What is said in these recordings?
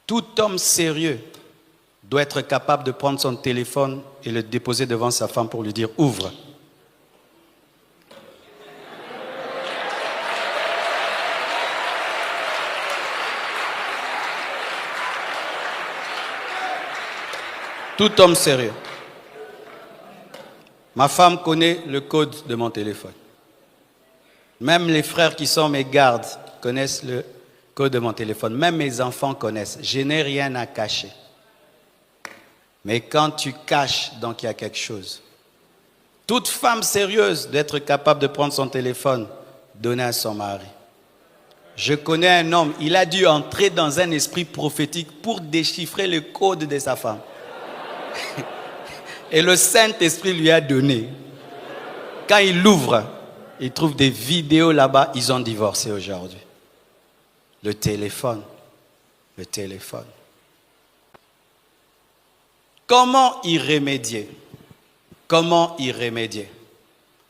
Tout homme sérieux doit être capable de prendre son téléphone et le déposer devant sa femme pour lui dire « Ouvre ». Tout homme sérieux. Ma femme connaît le code de mon téléphone. Même les frères qui sont mes gardes connaissent le code de mon téléphone. Même mes enfants connaissent. Je n'ai rien à cacher. Mais quand tu caches, donc il y a quelque chose. Toute femme sérieuse doit être capable de prendre son téléphone, donner à son mari. Je connais un homme, il a dû entrer dans un esprit prophétique pour déchiffrer le code de sa femme. Et le Saint-Esprit lui a donné. Quand il l'ouvre, il trouve des vidéos là-bas, ils ont divorcé aujourd'hui. Le téléphone. Le téléphone. Comment y remédier? Comment y remédier?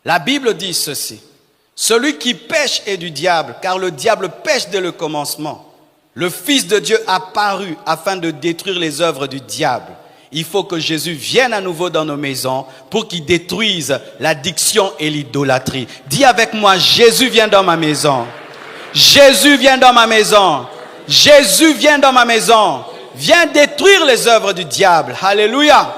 La Bible dit ceci. Celui qui pêche est du diable, car le diable pêche dès le commencement. Le Fils de Dieu apparut afin de détruire les œuvres du diable. Il faut que Jésus vienne à nouveau dans nos maisons pour qu'il détruise l'addiction et l'idolâtrie. Dis avec moi, Jésus vient dans ma maison. Jésus vient dans ma maison. Jésus vient dans ma maison. Viens détruire les œuvres du diable. Alléluia.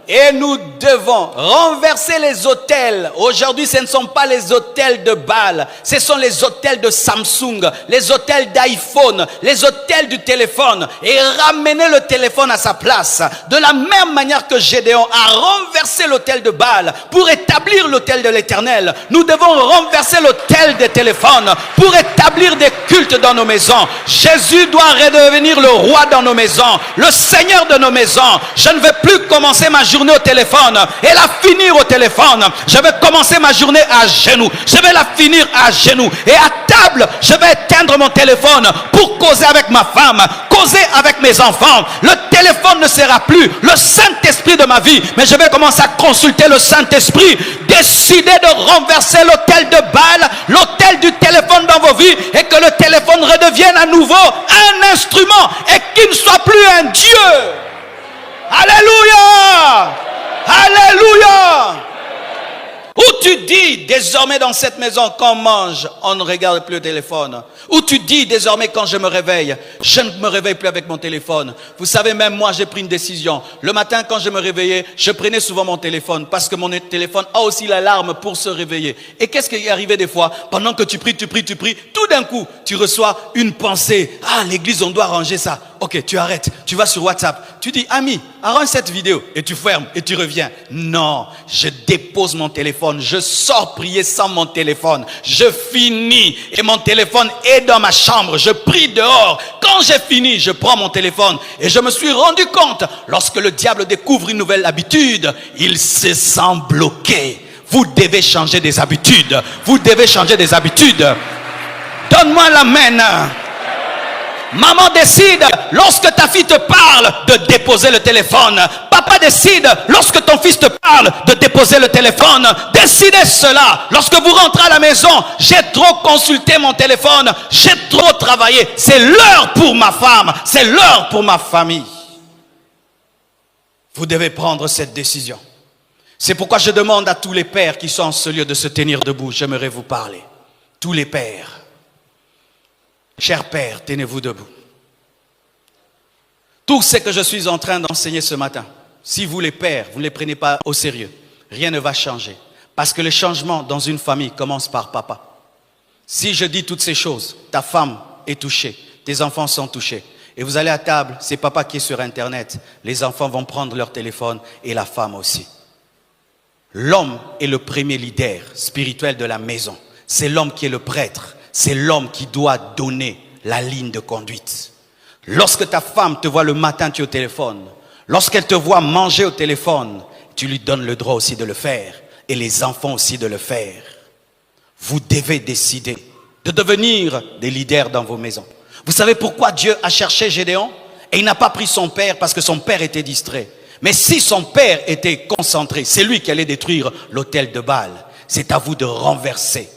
Et nous devons renverser les autels. Aujourd'hui, ce ne sont pas les autels de Baal. Ce sont les autels de Samsung, les autels d'iPhone, les autels du téléphone. Et ramener le téléphone à sa place. De la même manière que Gédéon a renversé l'autel de Baal pour établir l'autel de l'Éternel. Nous devons renverser l'autel des téléphones pour établir des cultes dans nos maisons. Jésus doit redevenir le roi dans nos maisons, le Seigneur de nos maisons. Je ne vais plus commencer ma journée au téléphone et la finir au téléphone. Je vais commencer ma journée à genoux. Je vais la finir à genoux. Et à table, je vais éteindre mon téléphone pour causer avec ma femme, causer avec mes enfants. Le téléphone ne sera plus le Saint-Esprit de ma vie, mais je vais commencer à consulter le Saint-Esprit. Décider de renverser l'autel de Baal, l'autel du téléphone dans vos vies, et que le téléphone redevienne à nouveau un instrument et qu'il ne soit plus un Dieu. Alléluia! Alléluia! Où tu dis désormais dans cette maison quand on mange, on ne regarde plus le téléphone. Où tu dis désormais quand je me réveille, je ne me réveille plus avec mon téléphone. Vous savez, même moi j'ai pris une décision. Le matin quand je me réveillais, je prenais souvent mon téléphone parce que mon téléphone a aussi l'alarme pour se réveiller. Et qu'est-ce qui est arrivé des fois? Pendant que tu pries, tout d'un coup tu reçois une pensée. Ah, l'église on doit arranger ça. Ok, tu arrêtes, tu vas sur WhatsApp, tu dis ami, arrange cette vidéo et tu fermes et tu reviens. Non, je dépose mon téléphone, je sors prier sans mon téléphone, je finis et mon téléphone est dans ma chambre, je prie dehors. Quand j'ai fini, je prends mon téléphone et je me suis rendu compte, lorsque le diable découvre une nouvelle habitude, il se sent bloqué. Vous devez changer des habitudes, vous devez changer des habitudes. Donne-moi l'amen. Maman décide, lorsque ta fille te parle, de déposer le téléphone. Papa décide, lorsque ton fils te parle, de déposer le téléphone. Décidez cela. Lorsque vous rentrez à la maison, j'ai trop consulté mon téléphone, j'ai trop travaillé. C'est l'heure pour ma femme, c'est l'heure pour ma famille. Vous devez prendre cette décision. C'est pourquoi je demande à tous les pères qui sont en ce lieu de se tenir debout. J'aimerais vous parler. Tous les pères. Chers pères, tenez-vous debout. Tout ce que je suis en train d'enseigner ce matin, si vous les pères, vous ne les prenez pas au sérieux, rien ne va changer. Parce que le changement dans une famille commence par papa. Si je dis toutes ces choses, ta femme est touchée, tes enfants sont touchés. Et vous allez à table, c'est papa qui est sur Internet. Les enfants vont prendre leur téléphone et la femme aussi. L'homme est le premier leader spirituel de la maison. C'est l'homme qui est le prêtre. C'est l'homme qui doit donner la ligne de conduite. Lorsque ta femme te voit le matin, tu es au téléphone. Lorsqu'elle te voit manger au téléphone, tu lui donnes le droit aussi de le faire. Et les enfants aussi de le faire. Vous devez décider de devenir des leaders dans vos maisons. Vous savez pourquoi Dieu a cherché Gédéon? Et il n'a pas pris son père parce que son père était distrait. Mais si son père était concentré, c'est lui qui allait détruire l'autel de Baal. C'est à vous de renverser.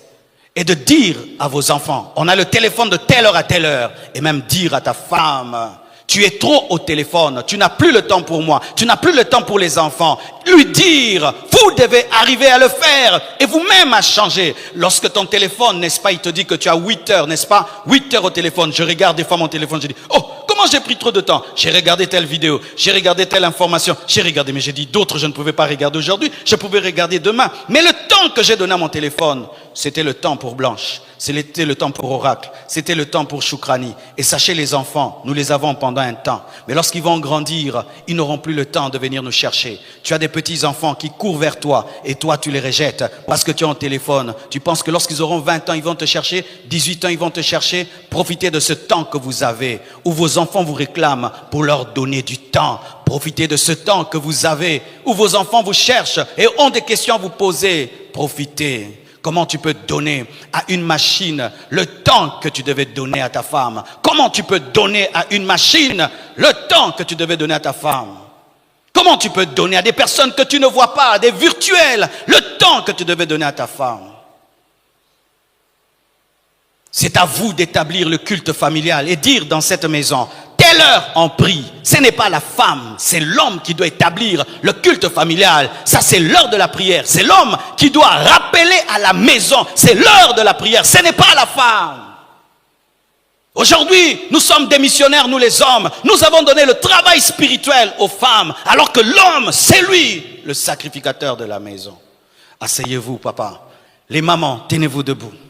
Et de dire à vos enfants, on a le téléphone de telle heure à telle heure. Et même dire à ta femme, Tu es trop au téléphone, tu n'as plus le temps pour moi, tu n'as plus le temps pour les enfants. Lui dire, vous devez arriver à le faire et vous-même à changer. Lorsque ton téléphone, n'est-ce pas, il te dit que tu as 8 heures, n'est-ce pas, 8 heures au téléphone. Je regarde des fois mon téléphone, je dis, oh, comment j'ai pris trop de temps? J'ai regardé telle vidéo, j'ai regardé telle information, j'ai regardé, mais j'ai dit d'autres, je ne pouvais pas regarder aujourd'hui, je pouvais regarder demain. Mais le temps que j'ai donné à mon téléphone, c'était le temps pour Blanche, c'était le temps pour Oracle, c'était le temps pour Choukrani. Et sachez les enfants, nous les avons pendant un temps. Mais lorsqu'ils vont grandir, ils n'auront plus le temps de venir nous chercher. Tu as des petits enfants qui courent vers toi et toi tu les rejettes parce que tu as un téléphone. Tu penses que lorsqu'ils auront 20 ans, ils vont te chercher, 18 ans, ils vont te chercher. Profitez de ce temps que vous avez, où vos enfants vous réclament pour leur donner du temps. Profitez de ce temps que vous avez, où vos enfants vous cherchent et ont des questions à vous poser. Profitez. Comment tu peux donner à une machine le temps que tu devais donner à ta femme? Comment tu peux donner à une machine le temps que tu devais donner à ta femme? Comment tu peux donner à des personnes que tu ne vois pas, à des virtuels, le temps que tu devais donner à ta femme? C'est à vous d'établir le culte familial et dire dans cette maison, telle heure on prie. Ce n'est pas la femme, c'est l'homme qui doit établir le culte familial. Ça, c'est l'heure de la prière. C'est l'homme qui doit rappeler à la maison, c'est l'heure de la prière. Ce n'est pas la femme. Aujourd'hui, nous sommes des missionnaires, nous les hommes. Nous avons donné le travail spirituel aux femmes, alors que l'homme, c'est lui, le sacrificateur de la maison. Asseyez-vous, papa. Les mamans, tenez-vous debout.